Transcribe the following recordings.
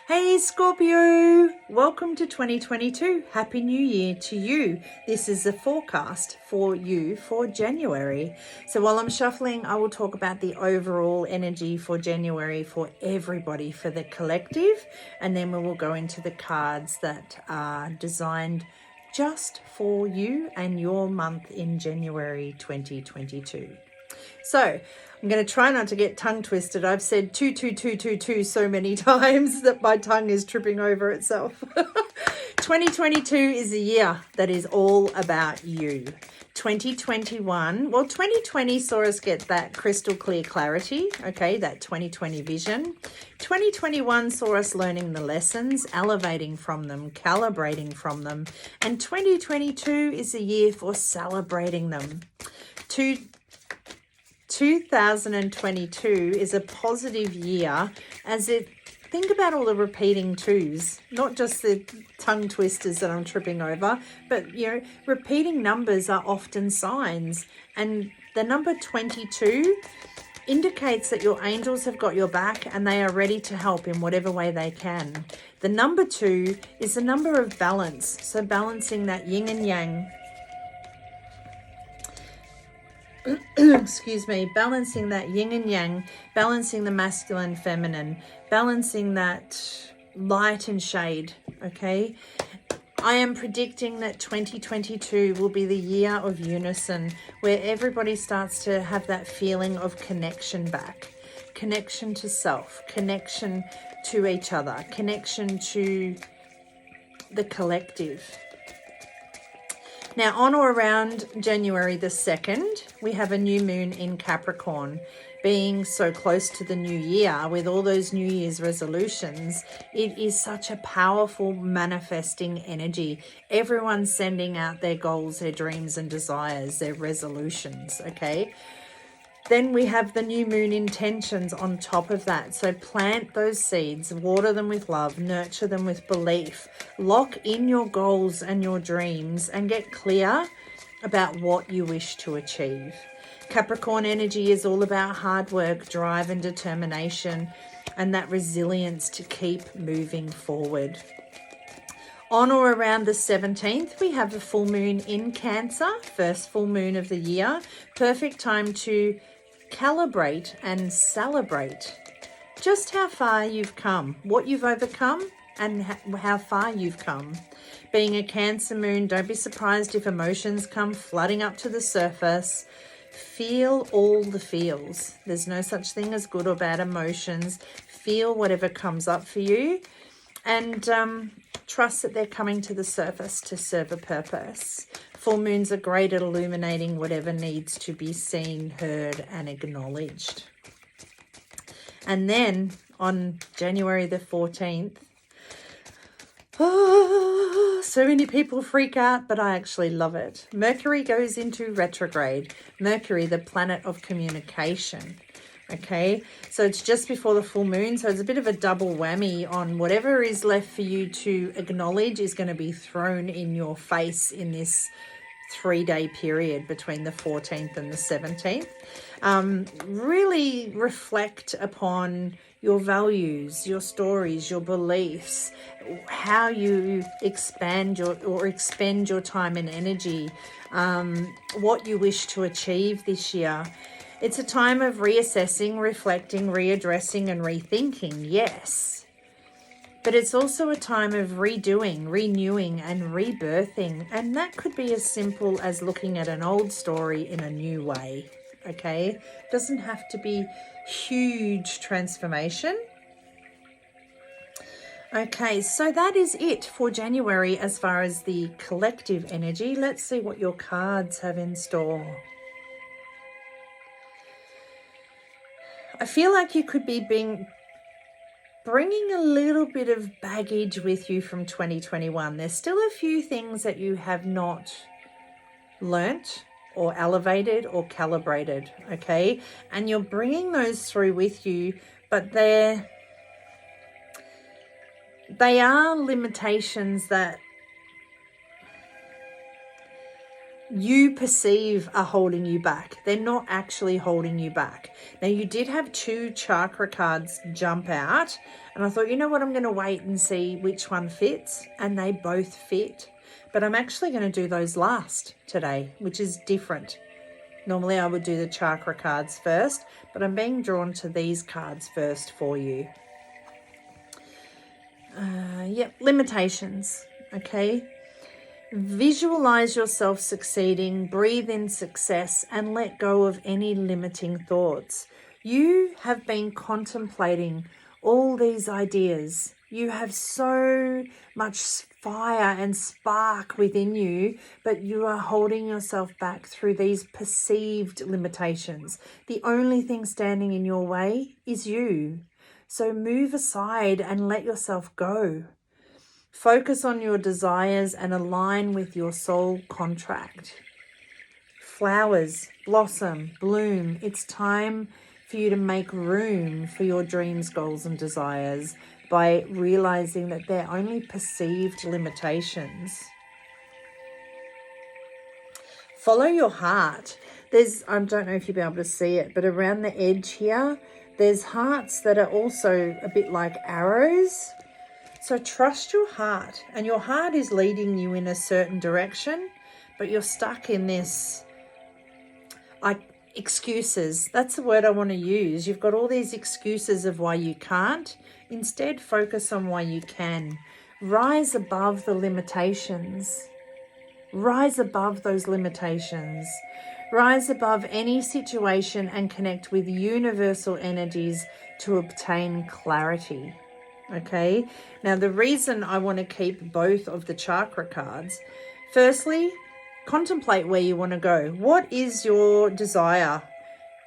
Hey Scorpio, welcome to 2022. Happy New Year to you. This is the forecast for you for January. So while I'm shuffling, I will talk about the overall energy for January for everybody, for the collective, and then we will go into the cards that are designed just for you and your month in January 2022. So I'm going to try not to get tongue twisted. I've said two so many times that my tongue is tripping over itself. 2022 is a year that is all about you. 2020 saw us get that crystal clear clarity, okay, that 2020 vision. 2021 saw us learning the lessons, elevating from them, calibrating from them. And 2022 is a year for celebrating them. 2022 is a positive year think about all the repeating twos, not just the tongue twisters that I'm tripping over, but repeating numbers are often signs. And the number 22 indicates that your angels have got your back and they are ready to help in whatever way they can. The number 2 is the number of balance. So balancing that yin and yang. Excuse me, balancing that yin and yang, balancing the masculine, feminine, balancing that light and shade, okay? I am predicting that 2022 will be the year of unison, where everybody starts to have that feeling of connection back, connection to self, connection to each other, connection to the collective. Now, on or around January the 2nd, we have a new moon in Capricorn. Being so close to the new year with all those New Year's resolutions, it is such a powerful manifesting energy. Everyone's sending out their goals, their dreams and desires, their resolutions, okay? Then we have the new moon intentions on top of that. So plant those seeds, water them with love, nurture them with belief, lock in your goals and your dreams and get clear about what you wish to achieve. Capricorn energy is all about hard work, drive and determination, and that resilience to keep moving forward. On or around the 17th, we have a full moon in Cancer, first full moon of the year. Perfect time to calibrate and celebrate just how far you've come, what you've overcome, and how far you've come. Being a Cancer moon, don't be surprised if emotions come flooding up to the surface. Feel all the feels. There's no such thing as good or bad emotions. Feel whatever comes up for you, and trust that they're coming to the surface to serve a purpose. Full moons are great at illuminating whatever needs to be seen, heard, and acknowledged. And then on January the 14th, so many people freak out, but I actually love it. Mercury goes into retrograde. Mercury, the planet of communication. Okay, so it's just before the full moon, so it's a bit of a double whammy on whatever is left for you to acknowledge is going to be thrown in your face in this 3-day period between the 14th and the 17th. Really reflect upon your values, your stories, your beliefs, how you expend your time and energy, what you wish to achieve this year. It's a time of reassessing, reflecting, readdressing, and rethinking, yes. But it's also a time of redoing, renewing, and rebirthing. And that could be as simple as looking at an old story in a new way, okay? It doesn't have to be huge transformation. Okay, so that is it for January as far as the collective energy. Let's see what your cards have in store. I feel like you could be bringing a little bit of baggage with you from 2021. There's still a few things that you have not learnt or elevated or calibrated, okay? And you're bringing those through with you, but they are limitations that you perceive are holding you back. They're not actually holding you back. Now, you did have 2 chakra cards jump out, and I thought, you know what, I'm going to wait and see which one fits, and they both fit. But I'm actually going to do those last today, which is different. Normally I would do the chakra cards first, but I'm being drawn to these cards first for you. Limitations, okay? Visualize yourself succeeding, breathe in success, and let go of any limiting thoughts. You have been contemplating all these ideas. You have so much fire and spark within you, but you are holding yourself back through these perceived limitations. The only thing standing in your way is you. So move aside and let yourself go. Focus on your desires and align with your soul contract. Flowers blossom, bloom. It's time for you to make room for your dreams, goals, and desires by realizing that they're only perceived limitations. Follow your heart. I don't know if you'll be able to see it, but around the edge here, there's hearts that are also a bit like arrows. So trust your heart, and your heart is leading you in a certain direction, but you're stuck in this, excuses. That's the word I want to use. You've got all these excuses of why you can't. Instead, focus on why you can. Rise above the limitations. Rise above those limitations. Rise above any situation and connect with universal energies to obtain clarity. Okay, now the reason I want to keep both of the chakra cards, firstly, contemplate where you want to go. What is your desire?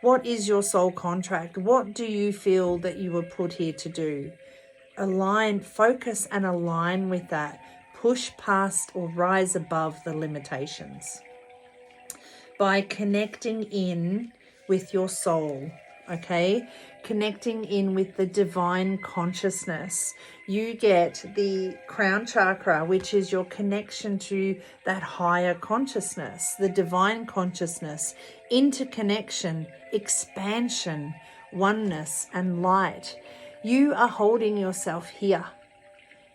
What is your soul contract? What do you feel that you were put here to do? Align, focus and align with that. Push past or rise above the limitations by connecting in with your soul. Okay, connecting in with the divine consciousness. You get the crown chakra, which is your connection to that higher consciousness, the divine consciousness, interconnection, expansion, oneness, and light. You are holding yourself here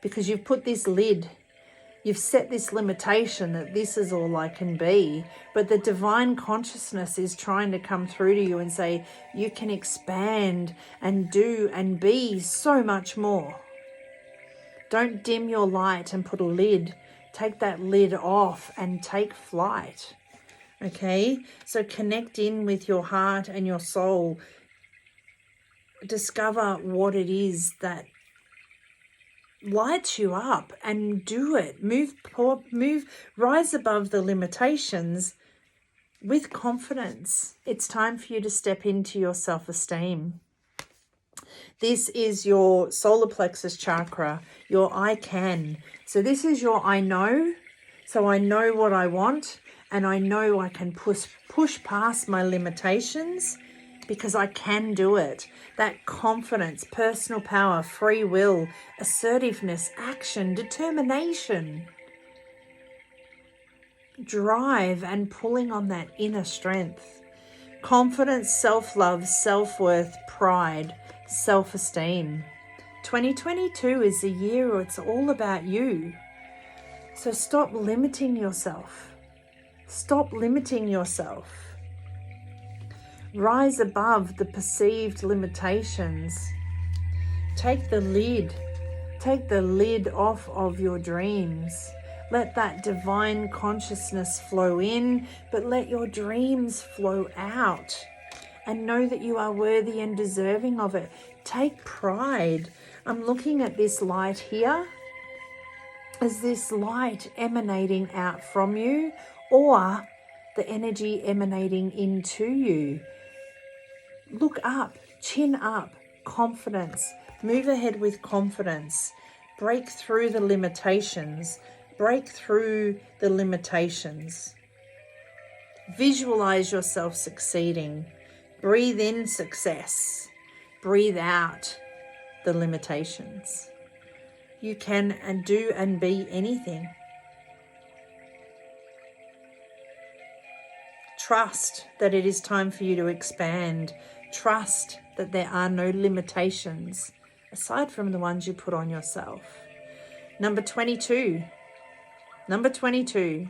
because you've put this lid. You've set this limitation that this is all I can be, but the divine consciousness is trying to come through to you and say, you can expand and do and be so much more. Don't dim your light and put a lid. Take that lid off and take flight. Okay, so connect in with your heart and your soul. Discover what it is that lights you up and do it. Move, rise above the limitations with confidence. It's time for you to step into your self-esteem. This is your solar plexus chakra, your I can. So this is your I know. So I know what I want, and I know I can push past my limitations because I can do it. That confidence, personal power, free will, assertiveness, action, determination, drive, and pulling on that inner strength. Confidence, self-love, self-worth, pride, self-esteem. 2022 is the year where it's all about you. So stop limiting yourself. Stop limiting yourself. Rise above the perceived limitations. Take the lid off of your dreams. Let that divine consciousness flow in, but let your dreams flow out. And know that you are worthy and deserving of it. Take pride. I'm looking at this light here. Is this light emanating out from you, or the energy emanating into you? Look up, chin up, confidence. Move ahead with confidence. Break through the limitations. Break through the limitations. Visualize yourself succeeding. Breathe in success. Breathe out the limitations. You can and do and be anything. Trust that it is time for you to expand. Trust that there are no limitations aside from the ones you put on yourself. Number 22. Number 22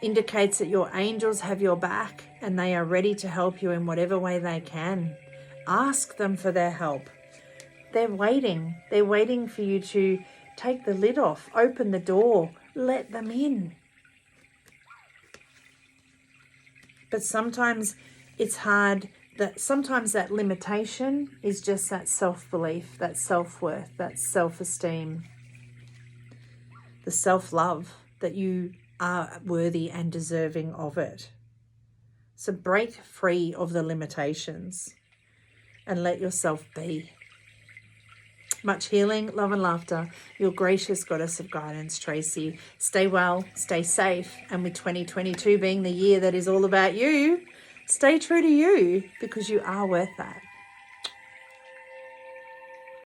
indicates that your angels have your back and they are ready to help you in whatever way they can. Ask them for their help. They're waiting. They're waiting for you to take the lid off, open the door, let them in. But sometimes it's hard. Sometimes that limitation is just that self-belief, that self-worth, that self-esteem, the self-love that you are worthy and deserving of it. So break free of the limitations and let yourself be. Much healing, love and laughter. Your gracious goddess of guidance, Tracey. Stay well, stay safe. And with 2022 being the year that is all about you, stay true to you because you are worth that.